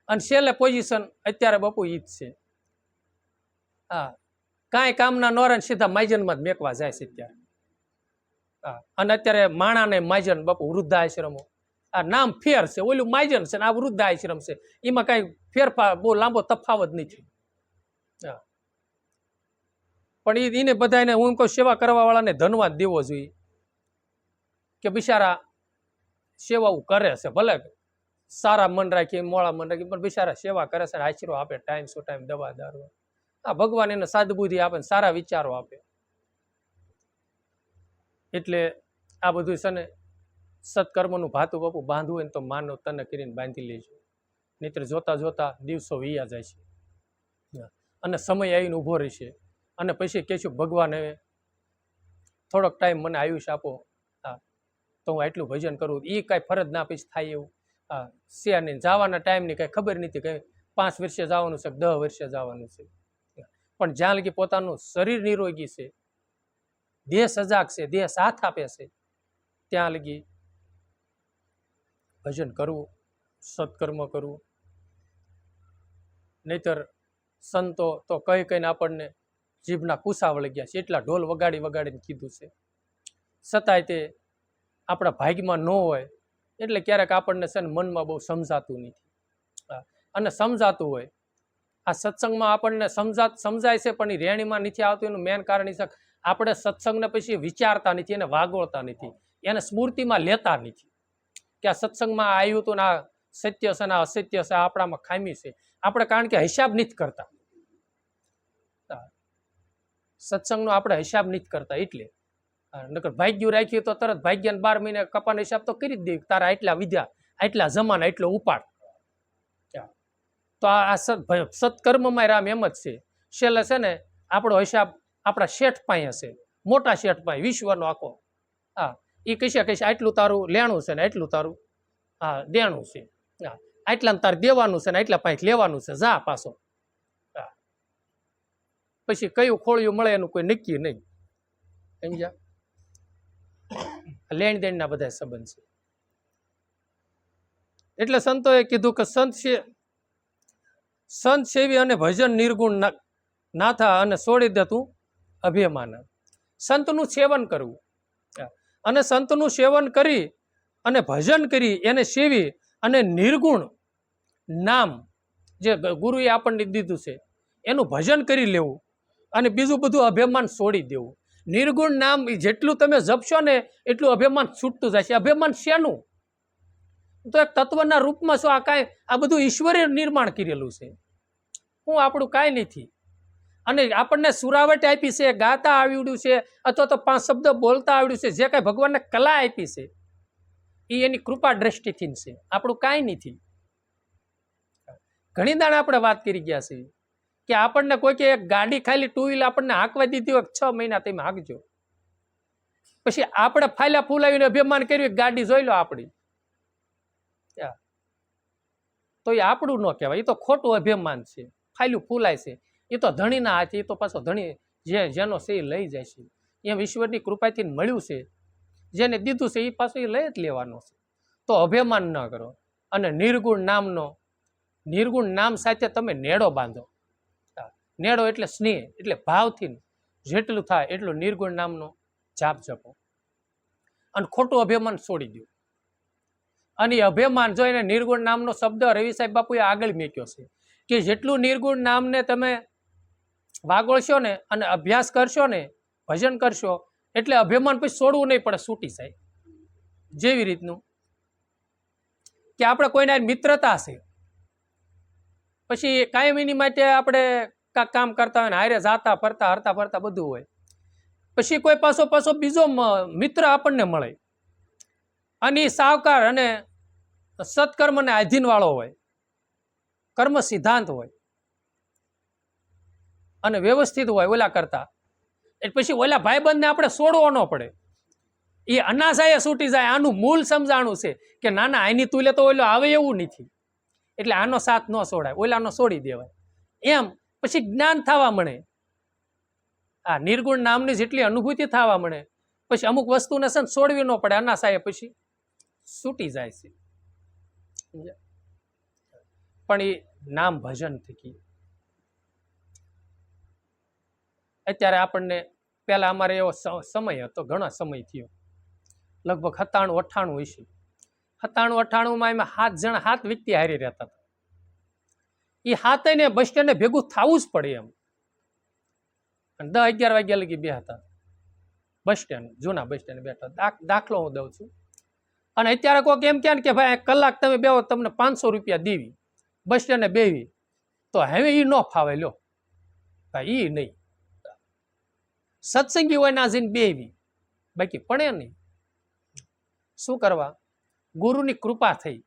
અને છેલ્લે પોઝિશન અત્યારે બાપુ ઈ જ છે. હા, કાંઈ કામના નોરા સીધા માયજનમાં જ મેકવા જાય છે અત્યારે. હા, અને અત્યારે માણાને માયજન બાપુ વૃદ્ધાશ્રમો, આ નામ ફેર છે, ઓલું માયજન છે ને આ વૃદ્ધાશ્રમ છે, એમાં કાંઈ ફેરફાર બહુ લાંબો તફાવત નથી. હા, પણ એને બધાને હું કહું સેવા કરવા વાળાને ધન્યવાદ દેવો જોઈએ કે બિચારા સેવાઓ કરે છે. ભલે સારા મન રાખી મોળા મન રાખી પણ બિચારા સેવા કરે છે, આશરો આપે ટાઈમ સો ટાઈમ, દવા દારૂ. આ ભગવાન એને સાદબુદ્ધિ આપે ને સારા વિચારો આપે. એટલે આ બધું છે ને સત્કર્મનું ભાતું બાપુ બાંધવું હોય ને તો માનવ તને કરીને બાંધી લેજો. નહીતર જોતા જોતા દિવસો વીયા જાય છે અને સમય આવીને ઊભો રહેશે. અને પછી કહેશું ભગવાન હવે થોડોક ટાઈમ મને આયુષ્ય આપો, હા તો હું આટલું ભજન કરું. એ કાંઈ ફરજ ના પછી થાય એવું હા છે નહીં. જવાના ટાઈમની કાંઈ ખબર નથી કે 5 વર્ષે જવાનું છે 10 વર્ષે જવાનું છે. પણ જ્યાં લગી પોતાનું શરીર નિરોગી છે, દેહ સજાગ છે, દેહ સાથ આપે છે, ત્યાં લગી ભજન કરવું, સત્કર્મ કરવું. નહીતર સંતો તો કઈ કઈને આપણને જીભના કુસા વળી ગયા છે, એટલા ઢોલ વગાડી વગાડીને કીધું છે. છતાંય તે આપણા ભાગ્યમાં ન હોય એટલે ક્યારેક આપણને છે ને મનમાં બહુ સમજાતું નથી. અને સમજાતું હોય આ સત્સંગમાં આપણને સમજાય છે, પણ એ રેણીમાં નથી આવતું. એનું મેન કારણ એ છે આપણે સત્સંગને પછી વિચારતા નથી, એને વાગોળતા નથી, એને સ્મૃતિમાં લેતા નથી કે આ સત્સંગમાં આવ્યું હતું ને આ સત્ય છે ને આ અસત્ય છે, આપણામાં ખામી છે. આપણે કારણ કે હિસાબ નથી કરતા, સત્સંગનો આપણે હિસાબ નથી કરતા. એટલે નકર ભાગ્યું રાખ્યું તો તરત ભાગ્યને 12 મહિને કપાનો હિસાબ તો કરી જ દે, તારા આટલા વિદ્યા, આટલા જમાના, એટલો ઉપાડ. તો આ સત્કર્મમાં રામ એમ જ છે. છેલ્લે છે ને આપણો હિસાબ આપણા શેઠ પાસે છે, મોટા શેઠ પાસે, વિશ્વનો આખો. એ કહેશે આટલું તારું લેણું છે ને આટલું તારું દેણું છે, આટલા તારે દેવાનું છે ને આટલા પાસે લેવાનું છે, જા પાછો. પછી કયું ખોળિયું મળે એનું કોઈ નક્કી નહીં. સમજ્યા? લેણ દેણના બધા સંબંધ છે. એટલે સંતોએ કીધું કે સંત સેવી અને ભજન નિર્ગુણ નાથા અને છોડી દે તું અભિમાન. સંતનું સેવન કરવું અને સંતનું સેવન કરી અને ભજન કરી એને સેવી અને નિર્ગુણ નામ જે ગુરુએ આપણને દીધું છે એનું ભજન કરી લેવું અને બીજું બધું અભિમાન છોડી દેવું. નિર્ગુણ નામ જેટલું તમે જપશો ને એટલું અભિમાન છૂટતું જશે. અભિમાન શેનું? તો એક તત્વના રૂપમાં શું? આ બધું ઈશ્વરે નિર્માણ કરેલું છે. હું આપણું કાંઈ નથી. અને આપણને સુરાવટ આપી છે, ગાતા આવડ્યું છે, અથવા તો 5 શબ્દ બોલતા આવડ્યું છે, જે કાંઈ ભગવાનને કલા આપી છે એ એની કૃપા દ્રષ્ટિથી છે. આપણું કાંઈ નથી. ઘણી દાણ આપણે વાત કરી ગયા છે કે આપણને કોઈ કે એક ગાડી ખાલી 2 વ્હીલ આપણને હાંકવા દીધી હોય 6 મહિના તમે હાંકજો, પછી આપણે ફાયલા ફૂલાવીને અભિમાન કર્યું ગાડી જોઈ લો આપણી, તો એ આપણું ન કહેવાય. એ તો ખોટું અભિમાન છે. ફાયલું ફૂલાય છે એ તો ધણીના હાથે, એ તો પાછો ધણી જેનો છે એ લઈ જાય છે. એમ ઈશ્વરની કૃપાથી મળ્યું છે, જેને દીધું છે એ પાછું એ લઈ જ લેવાનો છે. તો અભિમાન ન કરો. અને નિર્ગુણ નામ સાથે તમે નેડો બાંધો. નેડો એટલે સ્નેહ, એટલે ભાવથી જેટલું થાય એટલું નિર્ગુણ નામનો જાપ જપો અને ખોટું અભિમાન છોડી દો. અને એ અભિમાન જોઈને નિર્ગુણ નામનો શબ્દ રવિ સાહેબ બાપુએ આગળ મેક્યો છે કે જેટલું નિર્ગુણ નામને તમે વાગોળશો ને અને અભ્યાસ કરશો ને, ભજન કરશો, એટલે અભિમાન પછી છોડવું નહીં પડે, છૂટી જાય. જેવી રીતનું કે આપણે કોઈના મિત્રતા છે, પછી કાયમીની માટે આપણે કામ કરતા હોય ને હારે જાતા ફરતા હરતા ફરતા બધું હોય, પછી કોઈ પાછો બીજો મિત્ર આપણને મળે અને એ સાવકાર અને સત્કર્મને આધીન વાળો હોય, કર્મ સિદ્ધાંત હોય અને વ્યવસ્થિત હોય ઓલા કરતા, એટલે પછી ઓલા ભાઈબંધને આપણે છોડવો ન પડે. એ અનાસાએ છૂટી જાય. આનું મૂળ સમજાણું છે કે નાના આની તુલે તો ઓલો આવે એવું નથી, એટલે આનો સાથ ન છોડાય, ઓલાનો છોડી દેવાય. એમ પછી જ્ઞાન થવા મળે. આ નિર્ગુણ નામની જેટલી અનુભૂતિ થવા મળે પછી અમુક વસ્તુને છે છોડવી ન પડે, અનાસાએ પછી છૂટી જાય છે. પણ એ નામ ભજન થકી અત્યારે આપણને, પહેલા અમારે એવો સમય હતો, ઘણો સમય થયો, લગભગ 97-98 હશે. 97-98માં એમાં 7 જણા 7 વ્યક્તિ હારી રહેતા હતા. એ 7ને બસ સ્ટેન્ડે ભેગું થવું જ પડે એમ. 10-11 વાગ્યા લગી બે હતા બસ સ્ટેન્ડ, જૂના બસ સ્ટેન્ડ બેઠા. દાખલો હું દઉં છું. અને અત્યારે કોઈક એમ કહે કે ભાઈ 1 કલાક તમે બેહો, તમને 500 રૂપિયા દેવી, બસ સ્ટેન્ડે બેવી, તો હવે એ ન ફાવે. લો ભાઈ, એ નહીં. સત્સંગી હોય ના જઈને બેવી, બાકી પડે નહીં. શું કરવા? ગુરુની કૃપા થઈ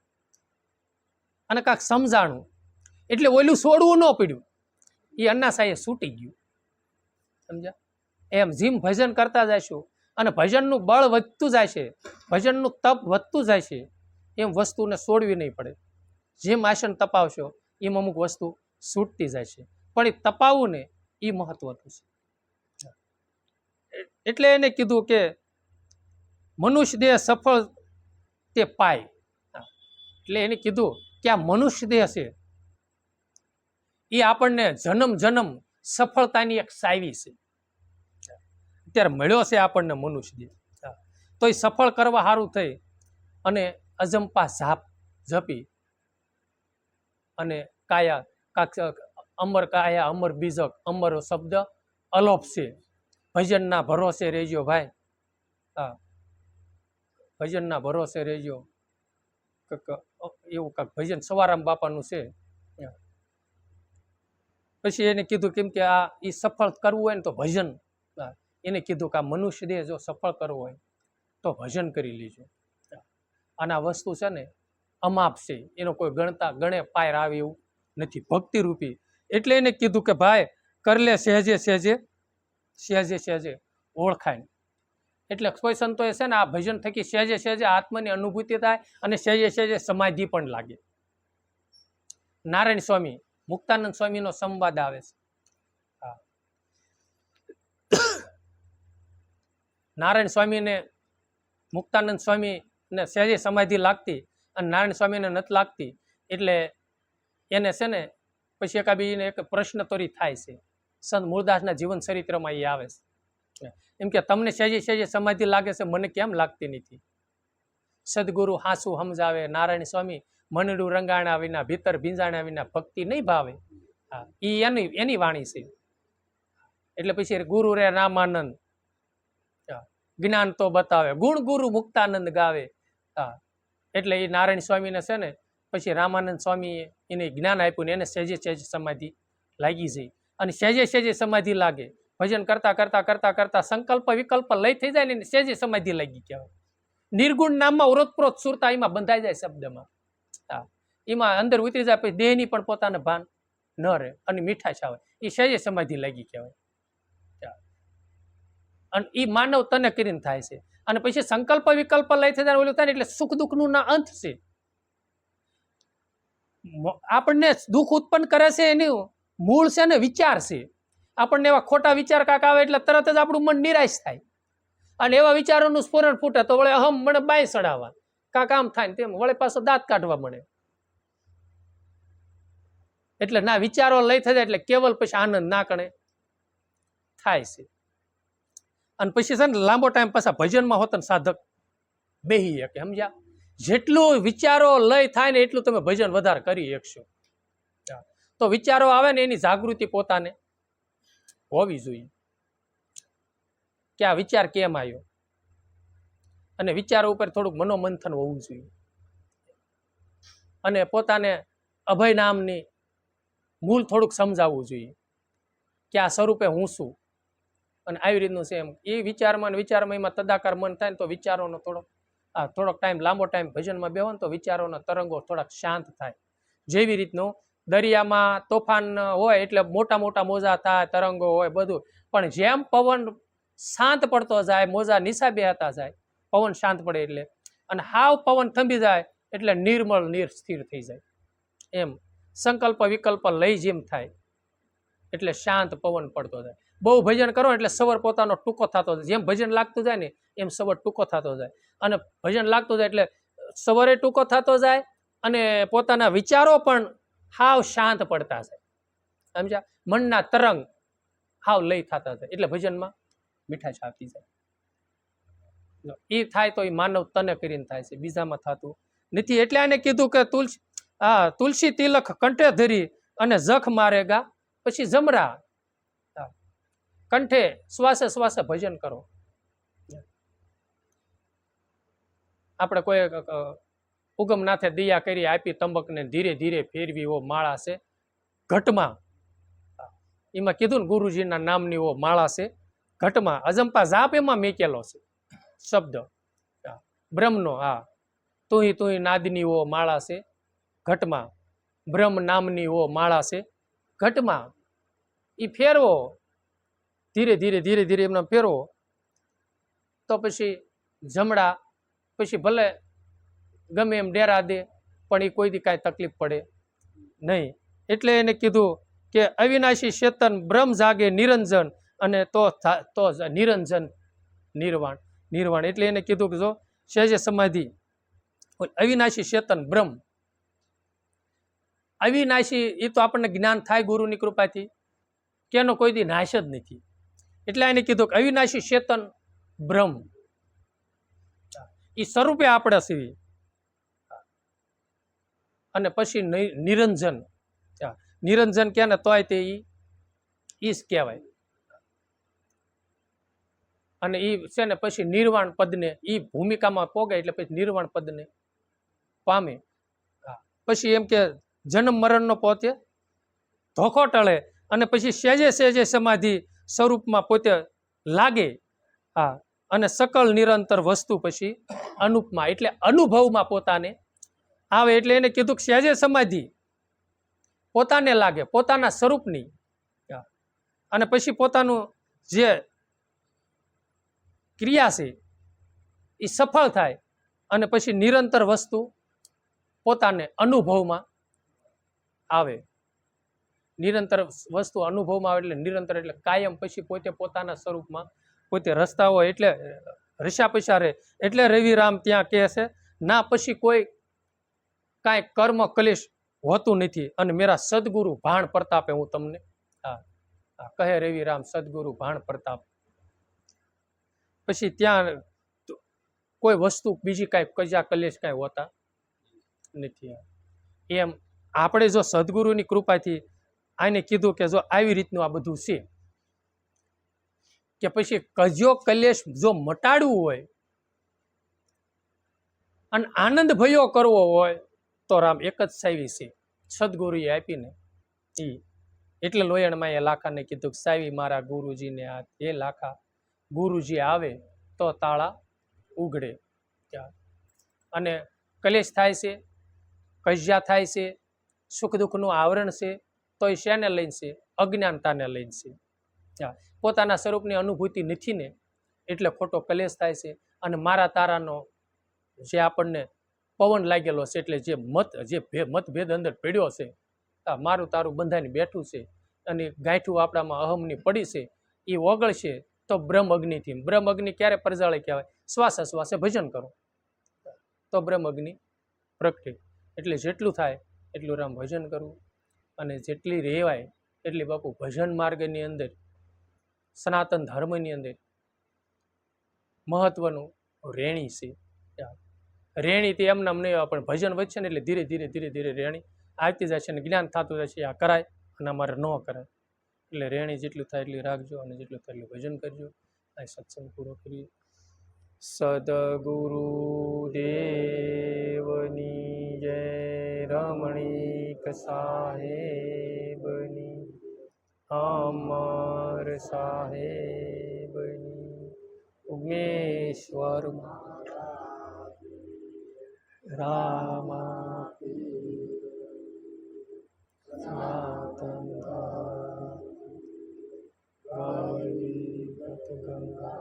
અને કાંક સમજાણું એટલે ઓલું છોડવું ન પડ્યું, એ અન્નાસાએ છૂટી ગયું. સમજ્યા? એમ જીમ ભજન કરતા જઈશું અને ભજનનું બળ વધતું જાય છે, ભજનનું તપ વધતું જાય છે, એમ વસ્તુને છોડવી નહીં પડે. જેમ આસન તપાવશો એમ અમુક વસ્તુ છૂટતી જાય છે, પણ એ તપાવવું ને એ મહત્વનું છે. એટલે એને કીધું કે મનુષ્ય દેહ સફળ તે પાય. એટલે એને કીધું કે આ મનુષ્ય દેહ છે એ આપણને જન્મ જન્મ સફળતાની એક સાવી છે. અત્યારે મળ્યો છે આપણને મનુષ્ય, તો એ સફળ કરવા સારું થઈ અને અજંપા ઝાપ ઝપી અને કાયા અમર કાયા અમર બીજક અમર શબ્દ અલોપ છે. ભજનના ભરોસે રહેજો ભાઈ, હા ભજનના ભરોસે રહેજો. એવું કાંક ભજન સવારામ બાપાનું છે. પછી એને કીધું કેમ કે આ એ સફળ કરવું હોય ને તો ભજન, એને કીધું કે આ મનુષ્ય દેહ જો સફળ કરવો હોય તો ભજન કરી લેજો. અને આ વસ્તુ છે ને અમાપ છે, એનો કોઈ ગણે પાર આવે એવું નથી, ભક્તિ રૂપી. એટલે એને કીધું કે ભાઈ કર લે સહેજે સહેજે સહેજે સહેજે ઓળખાય. એટલે કોઈ સંતોએ છે ને આ ભજન થકી સહેજે સહેજે આત્માની અનુભૂતિ થાય અને સહેજે સહેજે સમાધિ પણ લાગે. નારાયણ સ્વામી મુક્તાનંદ સ્વામીનો સંવાદ આવે છે. હા, નારાયણ સ્વામીને મુક્તાનંદ સ્વામીને સહેજે સમાધિ લાગતી અને નારાયણ સ્વામીને નથી લાગતી. એટલે એને છે ને પછી એકાબીને એક પ્રશ્ન તોરી થાય છે. સંત મૂળદાસના જીવન ચરિત્રમાં એ આવે છે એમ કે તમને સહેજે સહેજે સમાધિ લાગે છે, મને કેમ લાગતી નથી? સદગુરુ હાસુ સમજાવે, નારાયણ સ્વામી મનડું રંગાણા વિના ભીતર ભીંજાણા વિના ભક્તિ નહીં ભાવે. હા, એ એની વાણી છે. એટલે પછી ગુરુ રે રામાનંદ જ્ઞાન તો બતાવે, ગુણ ગુરુ મુક્તાનંદ ગાવે. હા, એટલે એ નારાયણ સ્વામીને છે ને પછી રામાનંદ સ્વામીએ એને જ્ઞાન આપ્યું ને એને સહેજે સહેજે સમાધિ લાગી જાય. અને સહેજે સહેજે સમાધિ લાગે, ભજન કરતા કરતા કરતા કરતા સંકલ્પ વિકલ્પ લઈ થઈ જાય ને સહેજે સમાધિ લાગી કહેવાય. નિર્ગુણ નામમાં ઓરોતપ્રોત સુરતા એમાં બંધાઈ જાય શબ્દમાં. હા, એમાં અંદર ઉતરી જાય પછી દેહની પણ પોતાને ભાન ન રહે અને મીઠાશ આવે, એ સહેજે સમાધિ લાગી કહેવાય. અને એ માનવ તને કરીને થાય છે. અને પછી સંકલ્પ વિકલ્પ લઈ થઈ જાય ઓલું થાય ને એટલે સુખ દુઃખનું ના અંત છે. આપણને દુઃખ ઉત્પન્ન કરે છે એનું મૂળ છે ને વિચાર છે. આપણને એવા ખોટા વિચાર કાંક આવે એટલે તરત જ આપણું મન નિરાશ થાય અને એવા વિચારોનું સ્ફુરણ ફૂટે તો વળે અહમ મને બાય સડાવવા, કાંક આમ થાય ને તેમ વળે પાછો દાંત કાઢવા મળે. એટલે ના વિચારો લઈ થઈ જાય એટલે કેવલ પછી આનંદ ના કણે થાય છે. અને પછી છે ને લાંબો ટાઈમ પાછા ભજનમાં હોત ને સાધક બેહી શકે. સમજ્યા? જેટલું વિચારો લય થાય ને એટલું તમે ભજન વધારે કરી શકશો. તો વિચારો આવે ને એની જાગૃતિ પોતાને હોવી જોઈએ કે આ વિચાર કેમ આવ્યો, અને વિચારો ઉપર થોડુંક મનોમંથન હોવું જોઈએ. અને પોતાને અભય નામની મૂળ થોડુંક સમજાવવું જોઈએ કે આ સ્વરૂપે હું છું અને આવી રીતનું છે. એમ એ વિચારમાં એમાં તદાકાર મન થાય ને તો વિચારોનો થોડોક ટાઈમ લાંબો ટાઈમ ભજનમાં બેહો ને તો વિચારોના તરંગો થોડાક શાંત થાય. જેવી રીતનું દરિયામાં તોફાન હોય એટલે મોટા મોટા મોજા થાય, તરંગો હોય બધું, પણ જેમ પવન શાંત પડતો જાય, મોજા નીચા બેહતા જાય, પવન શાંત પડે એટલે, અને હાવ પવન થંભી જાય એટલે નિર્મળ સ્થિર થઈ જાય. એમ સંકલ્પ વિકલ્પ લઈ જેમ થાય એટલે શાંત પવન પડતો જાય. બહુ ભજન કરો એટલે સવાર પોતાનો ટૂંકો થતો જાય. જેમ ભજન લાગતું જાય ને એમ સવાર ટૂંકો થતો જાય. અને ભજન લાગતું જાય એટલે સવારે ટૂંકો થતો જાય અને પોતાના વિચારો પણ હાવ શાંત પડતા જાય. સમજ્યા? મનના તરંગ હાવ લઈ થતા જાય એટલે ભજનમાં મીઠાશ આવતી જાય. એ થાય તો એ માનવ તને કરીને થાય છે, બીજામાં થતું નથી. એટલે એને કીધું કે તુલસી તિલક કંઠે ધરી અને જખ મારેગા પછી જમરા. કંઠે શ્વાસે શ્વાસે ભજન કરો. આપણે કોઈ ઉગમનાથે દયા કરી આપી તંબકને ધીરે ધીરે ફેરવી ઓ માળા છે ઘટમાં. એમાં કીધું ને ગુરુજીના નામની ઓ માળા છે ઘટમાં. અજંપા જાપ એમાં મેકેલો છે શબ્દ બ્રહ્મનો. હા, તુંહી નાદની ઓ માળા છે ઘટમાં, બ્રહ્મ નામની ઓ માળા છે ઘટમાં. એ ફેરવો ધીરે ધીરે ધીરે ધીરે એમને ફેરવો તો પછી જમડા પછી ભલે ગમે એમ ડેરા દે પણ એ કોઈ દી કાંઈ તકલીફ પડે નહીં. એટલે એને કીધું કે અવિનાશી ચેતન બ્રહ્મ જાગે નિરંજન અને તો નિરંજન નિર્વાણ. એટલે એને કીધું કે જો સહેજે સમાધિ અવિનાશી ચેતન બ્રહ્મ અવિનાશી એ તો આપણને જ્ઞાન થાય ગુરુની કૃપાથી કે એનો કોઈ દી નાશ જ નથી. એટલે એને કીધું કે અવિનાશી ચેતન બ્રહ્મ એ સ્વરૂપે આપણે સીવી. અને પછી નિરંજન, નિરંજન કે ને તોય તે ઈ જ કહેવાય. અને એ છે ને પછી નિર્વાણ પદને એ ભૂમિકામાં પોગે એટલે પછી નિર્વાણ પદને પામે. પછી એમ કે જન્મ મરણનો પોતે ધોખો ટળે અને પછી સહેજે સહેજે સમાધિ સ્વરૂપમાં પોતે લાગે. હા, અને સકલ નિરંતર વસ્તુ પછી અનુપમાં એટલે અનુભવમાં પોતાને આવે. એટલે એને કીધું કે સહેજે સમાધિ પોતાને લાગે, પોતાના સ્વરૂપની. અને પછી પોતાનું જે ક્રિયા છે એ સફળ થાય અને પછી નિરંતર વસ્તુ પોતાને અનુભવમાં આવે. નિરંતર વસ્તુ અનુભવમાં આવે એટલે નિરંતર એટલે કાયમ પછી પોતે પોતાના સ્વરૂપમાં પોતે રસ્તા હોય એટલે રસ્યા પૈસા રહે. એટલે રવિરામ ત્યાં કહે છે ના પછી કોઈ કાંઈ કર્મ કલેશ હોતું નથી અને મેરા સદગુરુ ભાણ પ્રતાપે હું તમને કહે રવિરામ સદગુરુ ભાણ પ્રતાપ. પછી ત્યાં કોઈ વસ્તુ બીજી કાંઈ કજા કલેશ કાંઈ હોતા નથી. એમ આપણે જો સદગુરુની કૃપાથી આને કીધું કે જો આવી રીતનું આ બધું છે કે પછી કજો કલેશ જો મટાડવું હોય અને આનંદ ભયો કરવો હોય તો રામ એક જ સાવી છે સદગુરુએ આપીને એ. એટલે લોયણમાં એ લાખાને કીધું કે સાવી મારા ગુરુજીને હાથ, એ લાખા ગુરુજી આવે તો તાળા ઉઘડે. અને કલેશ થાય છે, કજ્યા થાય છે, સુખ દુઃખનું આવરણ છે, તો એ શેને લઈને છે? અજ્ઞાનતાને લઈને છે. પોતાના સ્વરૂપની અનુભૂતિ નથી ને એટલે ખોટો કલેશ થાય છે. અને મારા તારાનો જે આપણને પવન લાગેલો છે એટલે જે મતભેદ અંદર પડ્યો છે, મારું તારું બંધાઈને બેઠું છે અને ગાંઠું આપણામાં અહમની પડી છે, એ ઓગળશે તો બ્રહ્મ અગ્નિથી. બ્રહ્મ અગ્નિ ક્યારે પ્રજાળે કહેવાય? શ્વાસે શ્વાસે ભજન કરો તો બ્રહ્મ અગ્નિ પ્રગટે. એટલે જેટલું થાય એટલું રામ ભજન કરવું અને જેટલી રહેવાય એટલી બાપુ ભજન માર્ગની અંદર સનાતન ધર્મની અંદર મહત્વનું રેણી છે. રેણી તે એમ નામ નહીં આવે પણ ભજન વધશે ને એટલે ધીરે ધીરે ધીરે ધીરે રેણી આવતી જશે ને જ્ઞાન થતું જશે. આ કરાય અને અમારે ન કરાય. એટલે રેણી જેટલું થાય એટલી રાખજો અને જેટલું થાય એટલું ભજન કરજો. આ સત્સંગ પૂરો કરીએ. સદગુરુ દેવની જય. રમણીક સાહેબની, અમર સાહેબની, ઉમેશ્વર રામા સનાતન ગંગા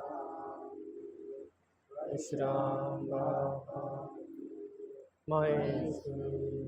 વિશ્રામ બાપા મહેશ્વરી